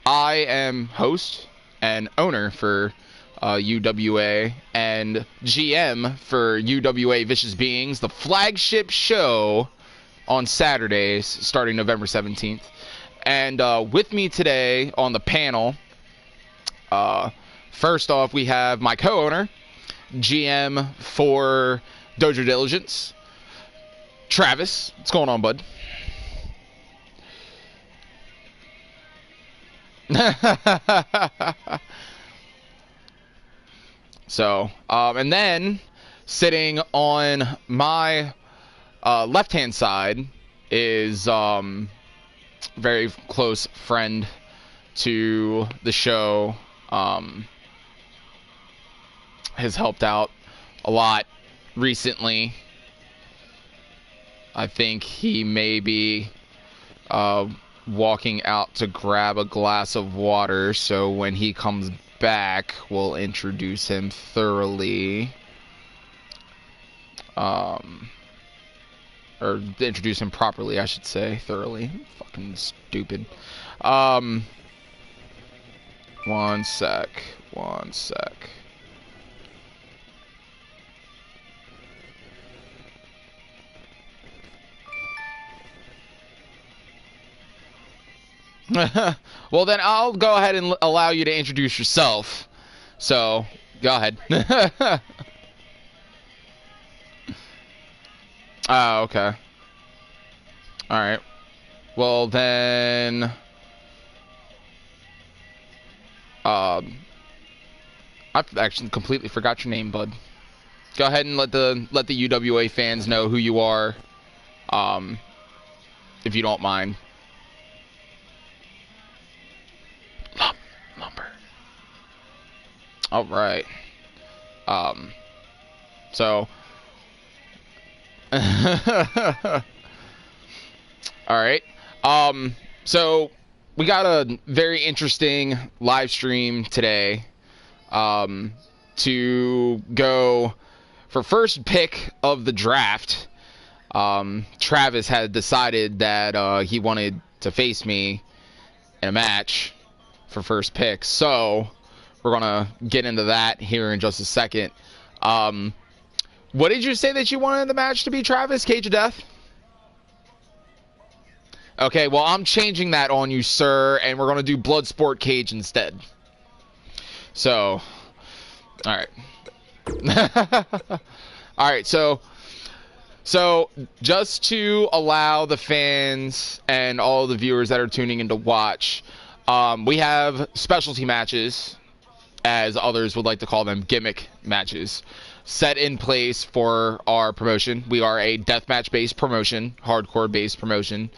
I am host and owner for UWA and GM for UWA Vicious Beings, the flagship show on Saturdays starting November 17th. And with me today on the panel, first off, we have my co-owner, GM for Dojo Diligence, Travis. What's going on, bud? So, and then sitting on my left-hand side is very close friend to the show. Has helped out a lot recently. I think he may be walking out to grab a glass of water, so when he comes back, we'll introduce him thoroughly. Or introduce him properly, I should say. Thoroughly. Fucking stupid. One sec. Well, then I'll go ahead and allow you to introduce yourself. So, go ahead. Oh, okay. Alright. Well, then... I've actually completely forgot your name, bud. Go ahead and let the UWA fans know who you are, if you don't mind. Lumber. All right. So. All right. So we got a very interesting live stream today. To go for first pick of the draft. Travis had decided that he wanted to face me in a match for first pick, so we're gonna get into that here in just a second. What did you say that you wanted the match to be, Travis? Cage of Death? Okay, well, I'm changing that on you, sir, and we're gonna do Bloodsport Cage instead. So, alright. Alright, so just to allow the fans and all the viewers that are tuning in to watch, we have specialty matches, as others would like to call them, gimmick matches, set in place for our promotion. We are a deathmatch-based promotion, hardcore-based promotion,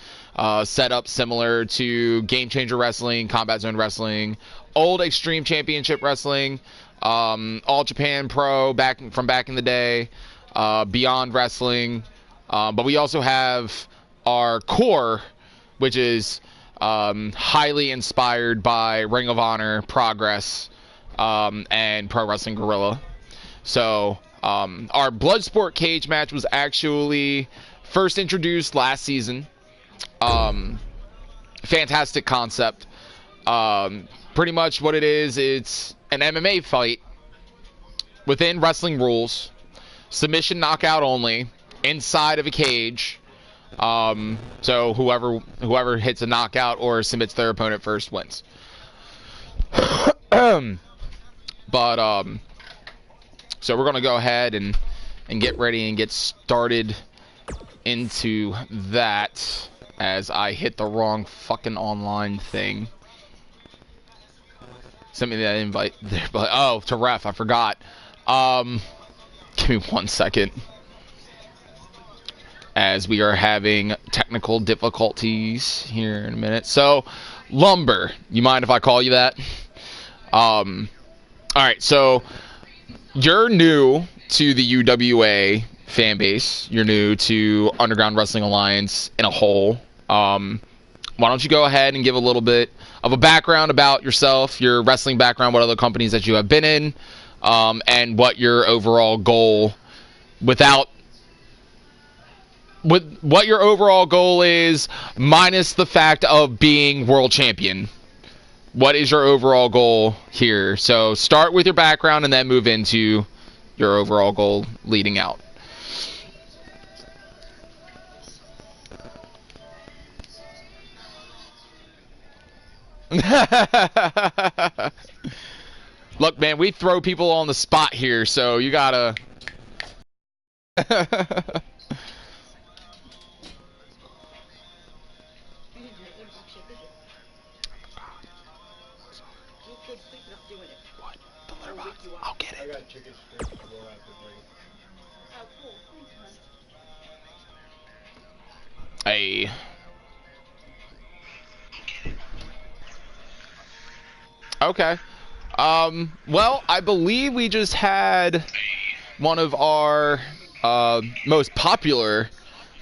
set up similar to Game Changer Wrestling, Combat Zone Wrestling, old Extreme Championship Wrestling, All Japan Pro from back in the day, Beyond Wrestling, but we also have our core, which is highly inspired by Ring of Honor, Progress, and Pro Wrestling Guerrilla. So our Bloodsport Cage match was actually first introduced last season. Fantastic concept. Pretty much what it is, it's an MMA fight within wrestling rules, submission knockout only, inside of a cage. So whoever hits a knockout or submits their opponent first wins. But so we're gonna go ahead and get ready and get started into that, as I hit the wrong fucking online thing. Send me that invite there, but oh, to ref, I forgot. Give me 1 second, as we are having technical difficulties here in a minute. So, Lumber, you mind if I call you that? Alright, so you're new to the UWA fan base. You're new to Underground Wrestling Alliance in a whole. Why don't you go ahead and give a little bit of a background about yourself, your wrestling background, what other companies that you have been in, and what your overall goal what your overall goal is, minus the fact of being world champion. what is your overall goal here? So start with your background and then move into your overall goal leading out. Look, man, we throw people on the spot here, so you gotta... I'll get it. Hey. Okay. Well, I believe we just had one of our most popular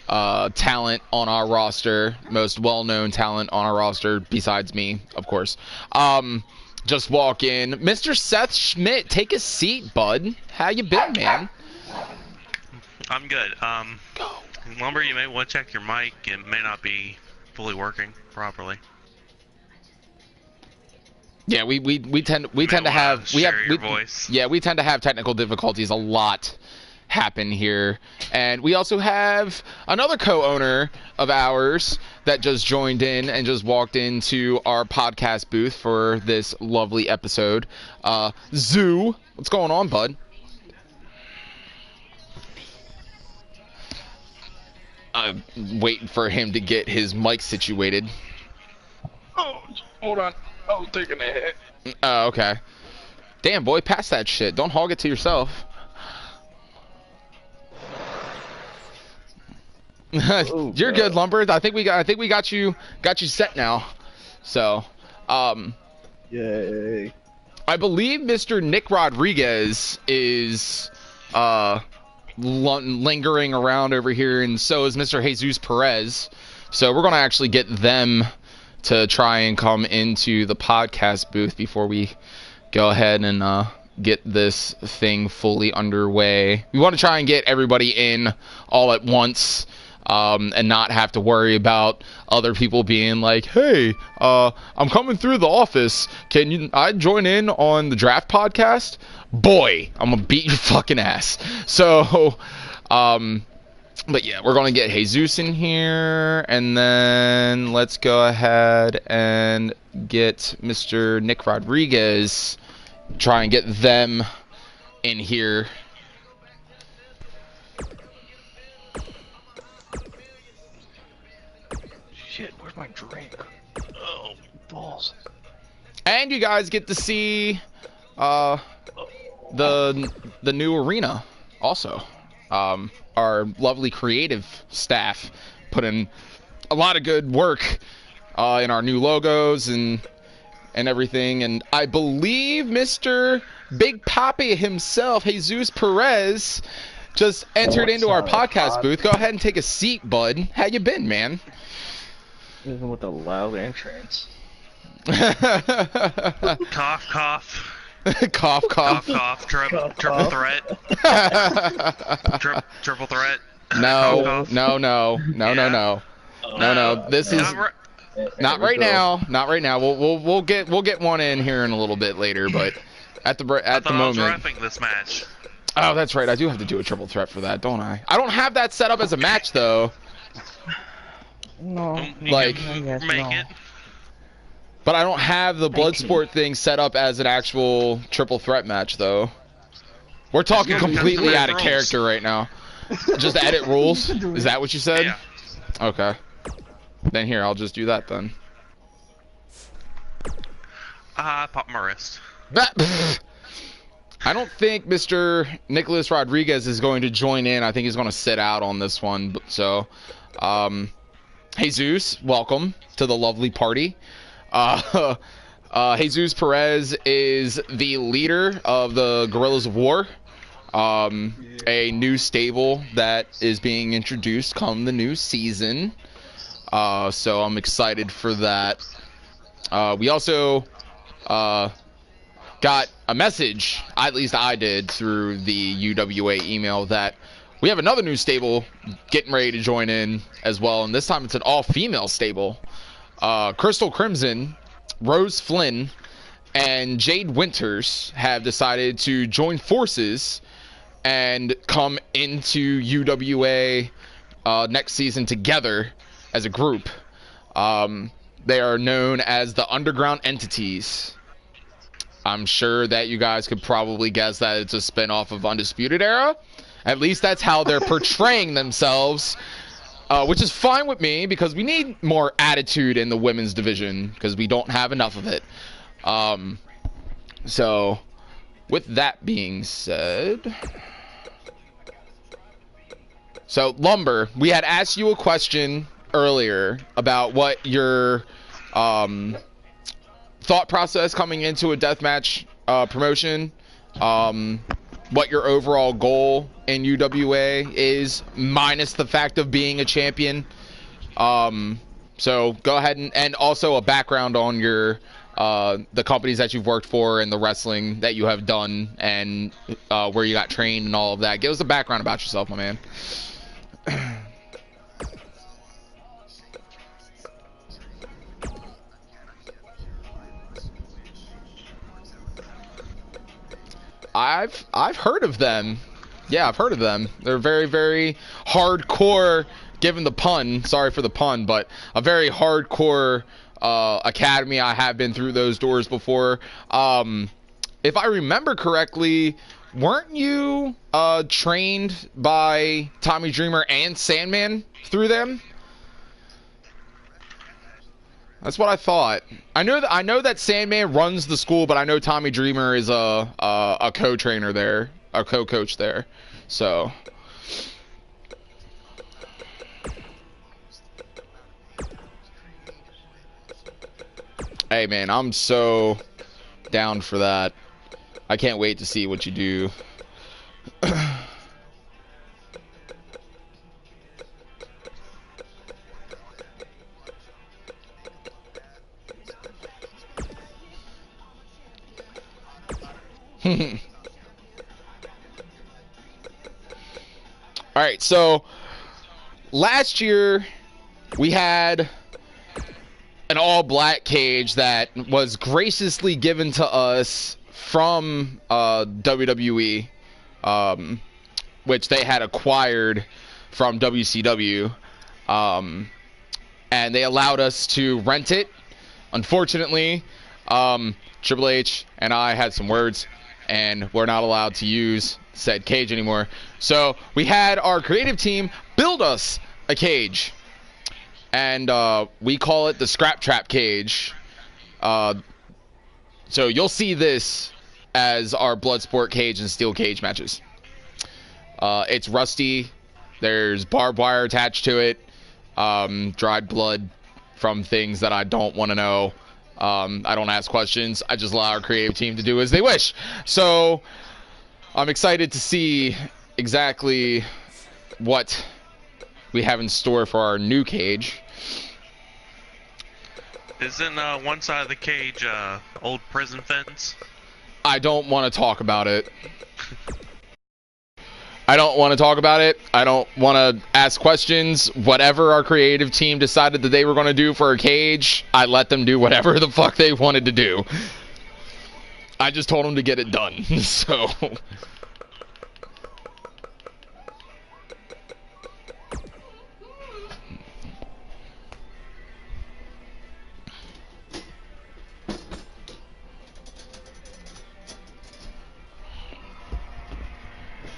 talent on our roster, most well-known talent on our roster, besides me, of course. Just walk in. Mr. Seth Schmidt, take a seat, bud. How you been, man? I'm good. Go. Lumber, you may want to check your mic. It may not be fully working properly. Yeah, we tend to have voice. Yeah, we tend to have technical difficulties a lot happen here. And we also have another co-owner of ours that just joined in and just walked into our podcast booth for this lovely episode. Zoo, what's going on, bud? I'm waiting for him to get his mic situated. Oh, hold on. I was taking a hit. Oh, okay. Damn, boy, pass that shit. Don't hog it to yourself. You're good, Lumber. I think we got you set now. So, Yay. I believe Mr. Nick Rodriguez is lingering around over here, and so is Mr. Jesus Perez. So we're gonna actually get them to try and come into the podcast booth before we go ahead and get this thing fully underway. We want to try and get everybody in all at once, and not have to worry about other people being like, hey, I'm coming through the office. Can I join in on the draft podcast? Boy, I'm gonna beat your fucking ass. So, but yeah, we're going to get Jesus in here, and then let's go ahead and get Mr. Nick Rodriguez, try and get them in here. Shit, where's my drink? Oh, balls. And you guys get to see the new arena also. Our lovely creative staff put in a lot of good work in our new logos and everything. And I believe Mr. Big Papi himself, Jesus Perez, just entered into our podcast booth. Go ahead and take a seat, bud. How you been, man? Even with a loud entrance. Cough, cough. Cough, cough. Cough, cough. Triple threat. Triple threat. No, Cough, cough. no. This is not right now. Not right now. We'll get one in here in a little bit later, but at the moment. I was wrapping this match. Oh, that's right. I do have to do a triple threat for that, don't I? I don't have that set up as a match though. No. Like, make it. But I don't have the Bloodsport thing set up as an actual triple threat match, though. We're talking completely out of character right now. Just edit rules? Is that what you said? Yeah. Okay. Then here, I'll just do that then. Pop my wrist. I don't think Mr. Nicholas Rodriguez is going to join in. I think he's going to sit out on this one. So, Jesus, welcome to the lovely party. Jesus Perez is the leader of the Guerrillas of War, a new stable that is being introduced come the new season. So I'm excited for that. We also got a message, at least I did, through the UWA email that we have another new stable getting ready to join in as well, and this time it's an all-female stable. Crystal Crimson, Rose Flynn and Jade Winters have decided to join forces and come into UWA next season together as a group. They are known as the Underground Entities. I'm sure that you guys could probably guess that it's a spinoff of Undisputed Era. At least that's how they're portraying themselves, which is fine with me because we need more attitude in the women's division because we don't have enough of it. So, with that being said... So, Lumber, we had asked you a question earlier about what your thought process coming into a deathmatch promotion, what your overall goal in UWA is, minus the fact of being a champion. So, go ahead and also a background on your the companies that you've worked for and the wrestling that you have done and where you got trained and all of that. Give us a background about yourself, my man. I've heard of them. Yeah, I've heard of them. They're very, very hardcore, given the pun. Sorry for the pun, but a very hardcore academy. I have been through those doors before. If I remember correctly, weren't you trained by Tommy Dreamer and Sandman through them? That's what I thought. I know that Sandman runs the school, but I know Tommy Dreamer is a co-trainer there, a co-coach there. So, hey man, I'm so down for that. I can't wait to see what you do. All right, so last year we had an all-black cage that was graciously given to us from WWE, which they had acquired from WCW, and they allowed us to rent it. Unfortunately, Triple H and I had some words, and we're not allowed to use said cage anymore. So we had our creative team build us a cage, and we call it the Scrap Trap cage. So you'll see this as our Bloodsport cage and steel cage matches. It's rusty. There's barbed wire attached to it. Dried blood from things that I don't want to know. I don't ask questions. I just allow our creative team to do as they wish. So I'm excited to see exactly what we have in store for our new cage. Isn't one side of the cage old prison fence? I don't want to talk about it. I don't want to talk about it. I don't want to ask questions. Whatever our creative team decided that they were going to do for a cage, I let them do whatever the fuck they wanted to do. I just told them to get it done. So...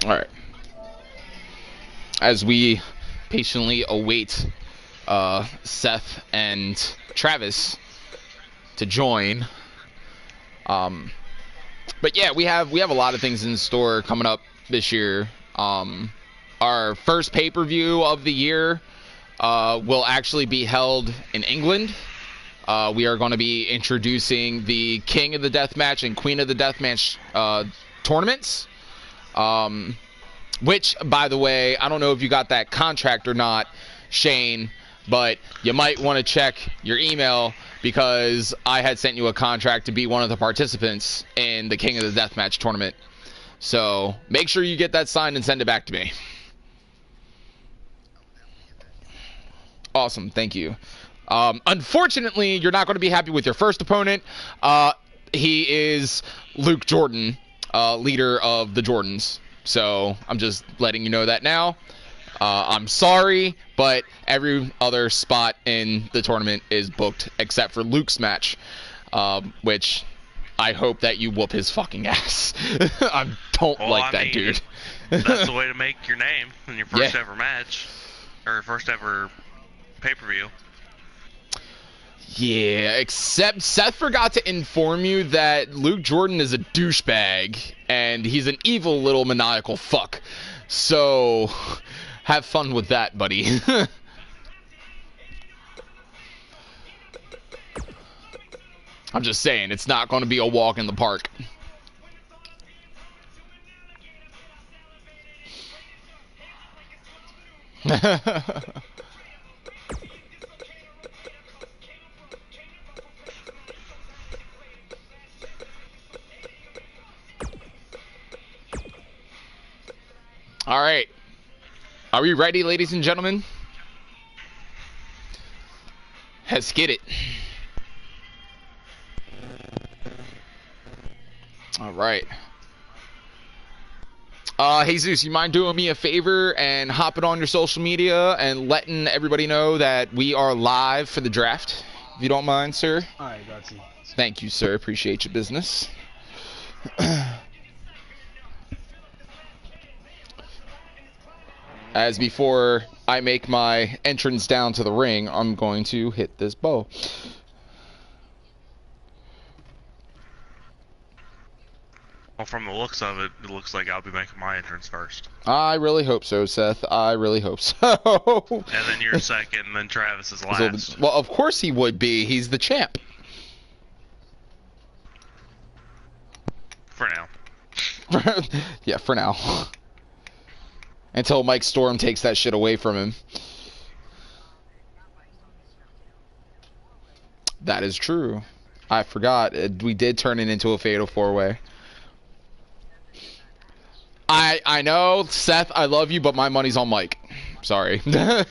All right. As we patiently await Seth and Travis to join, but yeah, we have a lot of things in store coming up this year. Our first pay-per-view of the year will actually be held in England. We are going to be introducing the King of the Deathmatch and Queen of the Deathmatch tournaments. Which, by the way, I don't know if you got that contract or not, Shane, but you might want to check your email because I had sent you a contract to be one of the participants in the King of the Deathmatch tournament. So make sure you get that signed and send it back to me. Awesome, thank you. Unfortunately, you're not going to be happy with your first opponent. He is Luke Jordan, leader of the Jordans. So I'm just letting you know that now. I'm sorry, but every other spot in the tournament is booked except for Luke's match, which I hope that you whoop his fucking ass. I don't like that dude. That's the way to make your name in your first ever match, or first ever pay-per-view. Yeah, except Seth forgot to inform you that Luke Jordan is a douchebag, and he's an evil little maniacal fuck. So, have fun with that, buddy. I'm just saying, it's not going to be a walk in the park. All right. Are we ready, ladies and gentlemen? Let's get it. All right. Jesus, you mind doing me a favor and hopping on your social media and letting everybody know that we are live for the draft, if you don't mind, sir? All right, got you. Thank you, sir. Appreciate your business. As before I make my entrance down to the ring, I'm going to hit this bow. Well, from the looks of it, it looks like I'll be making my entrance first. I really hope so, Seth. I really hope so. And then you're second, and then Travis is last. Well, of course he would be. He's the champ. For now. Yeah, for now. Until Mike Storm takes that shit away from him. That is true. I forgot. We did turn it into a fatal four-way. I know, Seth, I love you, but my money's on Mike. Sorry. Oh,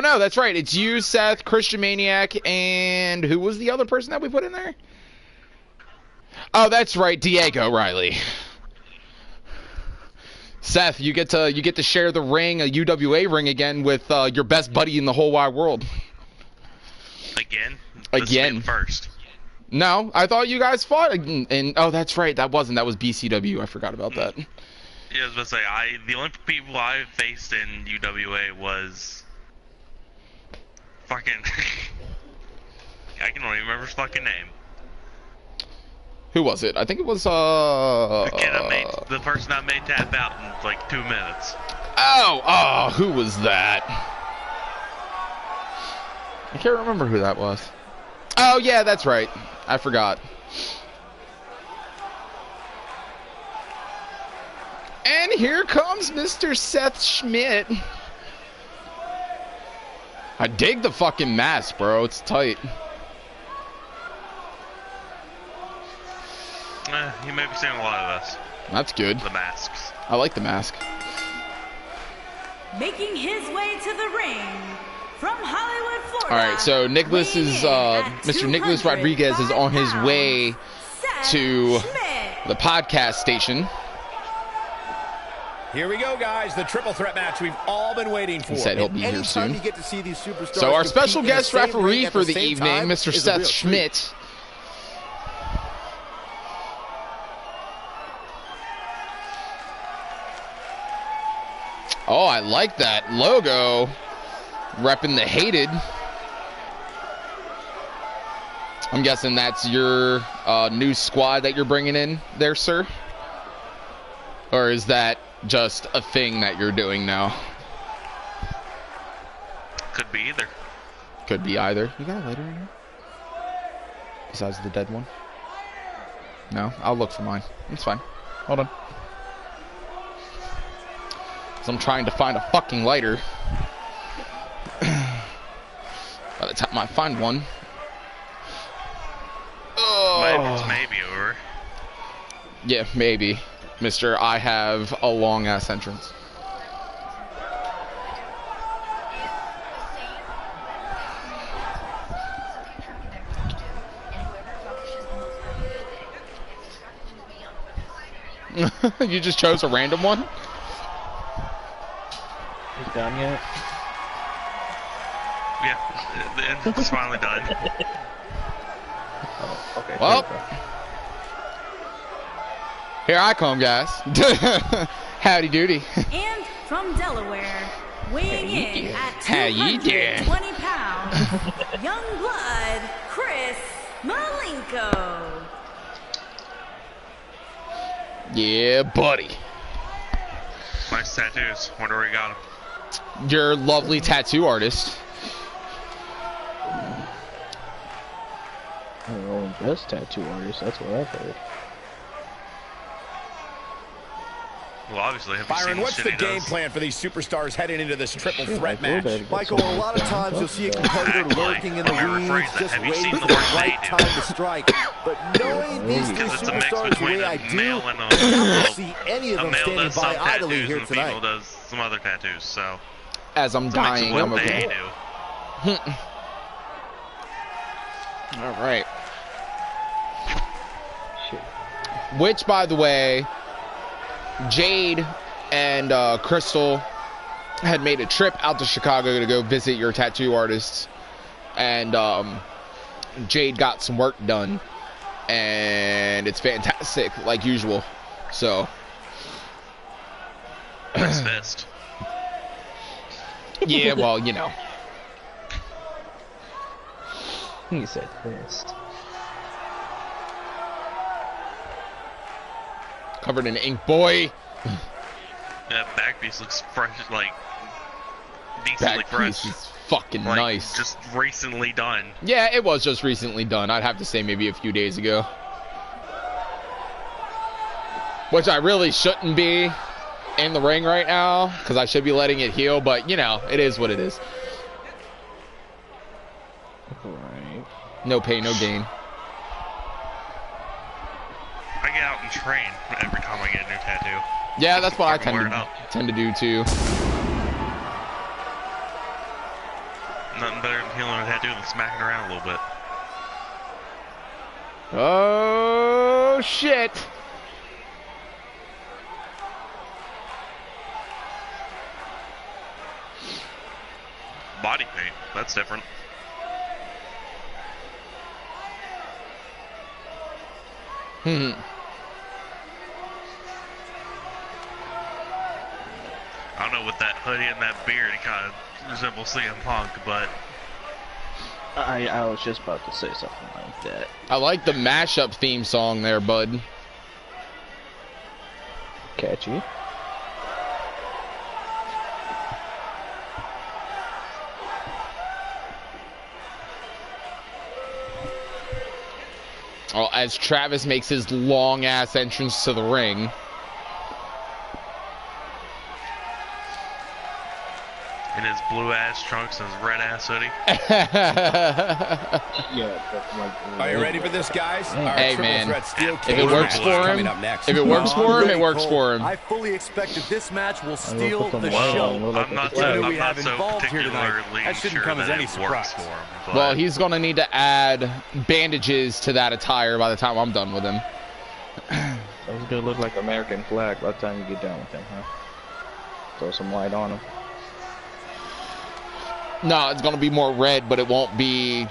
no, that's right. It's you, Seth, Christian Maniac, and who was the other person that we put in there? Oh, that's right, Diego Riley. Seth, you get to share the ring, a UWA ring again with your best buddy in the whole wide world. Again? Again. First. No, I thought you guys fought, and oh, that's right, that was BCW. I forgot about that. Yeah, I was about to say, the only people I faced in UWA was fucking I can only remember his fucking name. Who was it? I think it was the kid the person that made tap out in like 2 minutes. Oh, who was that? I can't remember who that was. Oh yeah, that's right. I forgot. And here comes Mr. Seth Schmidt. I dig the fucking mask, bro. It's tight. You may be seeing a lot of this. That's good. The masks. I like the mask. Making his way to the ring from Hollywood, Florida. All right, so Nicholas is Mr. Nicholas Rodriguez is on his way to the podcast station. Here we go, guys. The triple threat match we've all been waiting for. He said he'll be here soon. You get to see these superstars, so our special guest referee for the evening, evening, Mr. Seth Schmidt. Oh, I like that logo. Repping the hated. I'm guessing that's your new squad that you're bringing in there, sir? Or is that just a thing that you're doing now? Could be either. Could be either. You got a lighter in here? Besides the dead one? No? I'll look for mine. It's fine. Hold on. Because I'm trying to find a fucking lighter. By the time I find one. Oh. Maybe over. Yeah, maybe. Mister, I have a long-ass entrance. You just chose a random one? He's done yet? Yeah, it's finally done. Oh, okay. Well, here I come, guys. Howdy doody. And from Delaware, weighing in at How you doing? 220 pounds, young blood, Chris Malenko. Yeah, buddy. Nice tattoos. Wonder where you got them. Your lovely tattoo artist. Oh, best tattoo artist. That's what I've heard. Well, obviously, have you Byron, seen what's shit the he game does? plan for these superstars heading into this triple threat I feel match? bad. Michael, a lot of times you'll see a competitor lurking in the weeds, just waiting for the right time to strike. But knowing these two Because it's a mix superstars the between way I a do, male and I don't a see any of a them male standing does some by idly tattoos here and a female tonight. does some other tattoos. So As I'm it's a mix of dying, what I'm they okay. do. All right. Shit. Which, by the way, Jade and Crystal had made a trip out to Chicago to go visit your tattoo artists, and Jade got some work done, and it's fantastic, like usual. So, Nice fist. yeah, well, you know. He said fist. Covered in ink, boy. That back piece looks fresh, like decently That fresh. piece is fucking Like, nice. just recently done. Yeah, it was just recently done. I'd have to say maybe a few days ago. Which I really shouldn't be in the ring right now, because I should be letting it heal, but, you know, it is what it is. Right. No pain, no gain. I get out and train every time I get a new tattoo. Yeah, that's what I Fucking wear it out. tend to do, too. Nothing better than healing a tattoo than smacking around a little bit. Oh, shit. Body paint, that's different. Hmm. I don't know, with that hoodie and that beard, he kind of resembles CM Punk, but I was just about to say something like that. I like the mashup theme song there, bud. Catchy. Well, as Travis makes his long-ass entrance to the ring. in his blue ass trunks and his red ass hoodie. Yeah, but like. Are you ready for this, guys? Our Hey, triple man. threat steel If cage it works match for is him, coming up next. If it works for him, it works for him. I fully expected this match will will steal put them the well, show. we'll look I'm not at the who so, we I'm have not so involved here tonight. particularly That shouldn't sure come as that any it surprise. works for him. But Well, he's going to need to add bandages to that attire by the time I'm done with him. It's gonna look like American flag by the time you get done with him, huh? Throw some white on him. No, it's going to be more red, but it won't be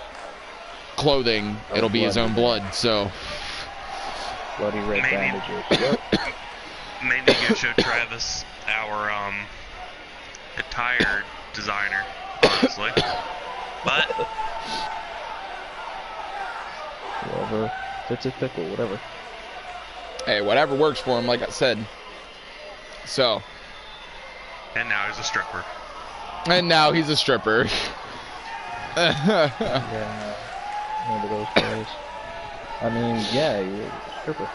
clothing. It'll be his own blood, so. Bloody red Maybe. bandages. maybe you show Travis our attire designer, honestly. But Whatever. Fits a pickle, whatever. Hey, whatever works for him, like I said. So. and now he's a stripper. And now he's a stripper. Yeah. Remember those guys? I mean, yeah, you're a stripper.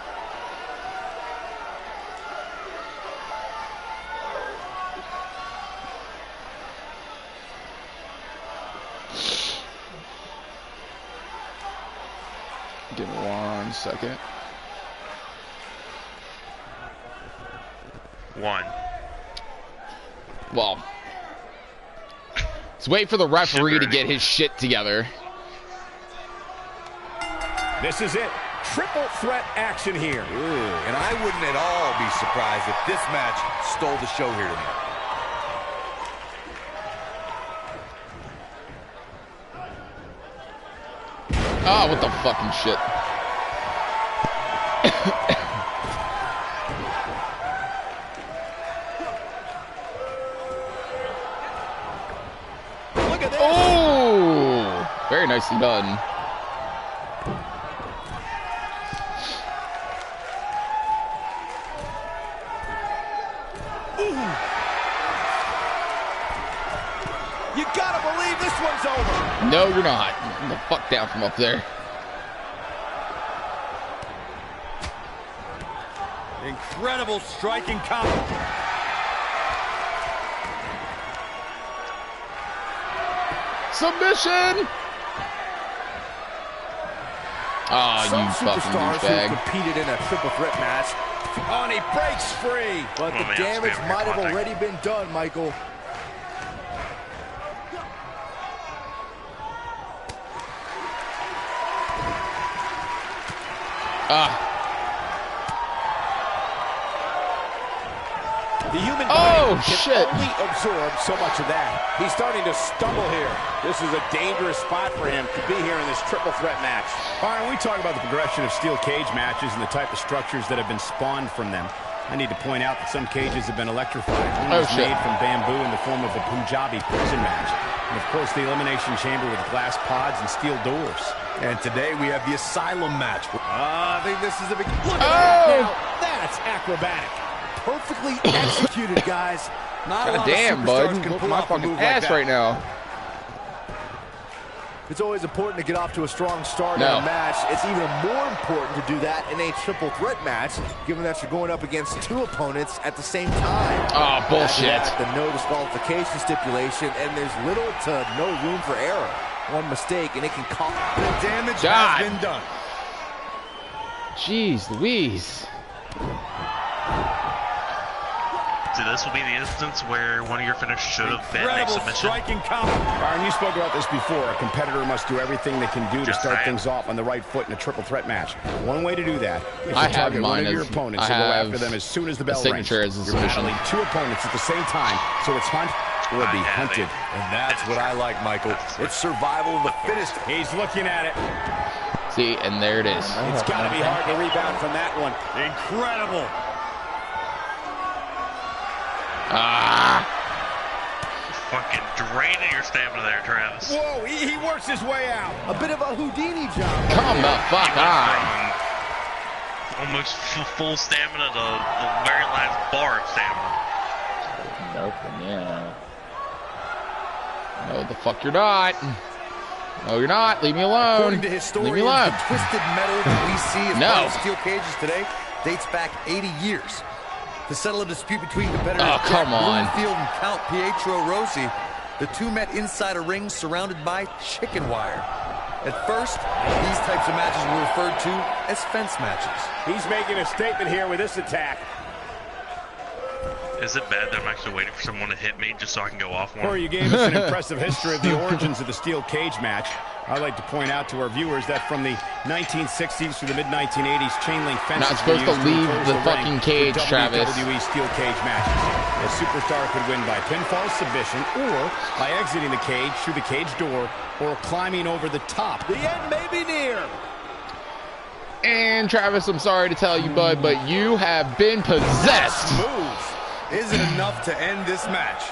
Give me 1 second. One. Well, let's wait for the referee to get his shit together. This is it. triple threat action here. And I wouldn't at all be surprised if this match stole the show here tonight. Oh, what the fucking shit. Look at this. Oh, very nicely done. You gotta believe this one's over. No, you're not. Get the fuck down from up there. Incredible striking combo. Submission! Oh, Some you fucking superstars who douchebag. competed in a triple threat match. Oh, and he breaks free. But the damage might have already been done, Michael. The human body can only absorb so much of that. He's starting to stumble here. This is a dangerous spot for him to be here in this triple threat match. All right, when we talk about the progression of steel cage matches and the type of structures that have been spawned from them, I need to point out that some cages have been electrified. One was made from bamboo in the form of a Punjabi prison match. And of course, the elimination chamber with glass pods and steel doors. And today we have the Asylum match. I think this is a big... Look at that now. That's acrobatic. Perfectly executed, guys. Not a lot Damn, of bud. superstars can pull My off a fucking move ass like that. right now. It's always important to get off to a strong start in a match. It's even more important to do that in a triple threat match, given that you're going up against two opponents at the same time. Oh, bullshit. After that, the no disqualification stipulation, and there's little to no room for error. One mistake, and it can cost. The damage has been done. Jeez Louise. See, this will be the instance where one of your finishes should have been a submission. Striking combo. Aaron, you spoke about this before. A competitor must do everything they can do to start things off on the right foot in a triple threat match. One way to do that is to target one of your opponents and go after them as soon as the bell rings. You're battling two opponents at the same time, so it's hunt or be hunted. And that's what I like, Michael. It's survival of the fittest. He's looking at it. See, and there it is. It's got to be hard to rebound from that one. Incredible. Fucking draining your stamina there, Travis. Whoa, he works his way out. A bit of a Houdini job. Come the fuck on. Almost full stamina to the very last bar of stamina. Nothing, yeah. No, the fuck you're not. No, you're not. Leave me alone. According to historians, Leave me alone. the twisted metal that we see as No. part of steel cages today dates back 80 years. To settle a dispute between competitors Oh, Jack come on. Bloomfield and Count Pietro Rossi, the two met inside a ring surrounded by chicken wire. At first, these types of matches were referred to as fence matches. He's making a statement here with this attack. Is it bad that I'm actually waiting for someone to hit me just so I can go off one? Corey, you gave us an impressive history of the origins of the steel cage match. I'd like to point out to our viewers that from the 1960s through the mid-1980s, chain link fences Not supposed to were used leave enclose the ring fucking cage, for Travis. WWE steel cage matches. A superstar could win by pinfall submission or by exiting the cage through the cage door or climbing over the top. The end may be near. And Travis, I'm sorry to tell you, bud, but you have been possessed. Moves. Is it enough to end this match?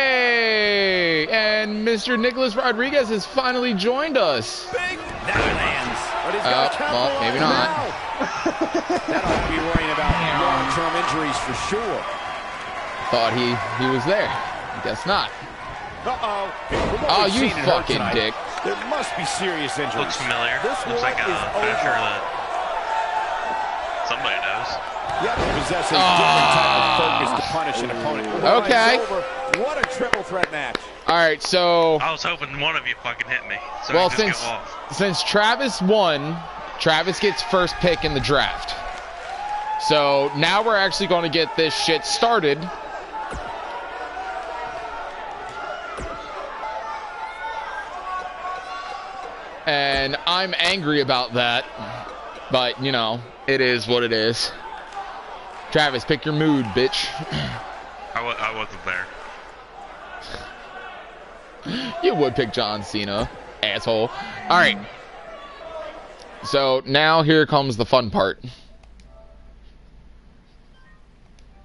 Hey, and Mr. Nicholas Rodriguez has finally joined us. Big that lands. But he's got to well, maybe not. That ought to be worrying about long-term injuries for sure. Thought he was there. Guess not. Uh-oh. Oh, you fucking dick. There must be serious injuries. Looks familiar. This Looks like a finisher that somebody knows. You have to possess a different type of focus to punish an opponent. Okay. What a triple threat match. All right, so I was hoping one of you fucking hit me. So well, I can just go off. since Travis won, Travis gets first pick in the draft. So now we're actually going to get this shit started. And I'm angry about that. But, you know, it is what it is. Travis, pick your mood, bitch. I wasn't there. You would pick John Cena, asshole. All right. So now here comes the fun part.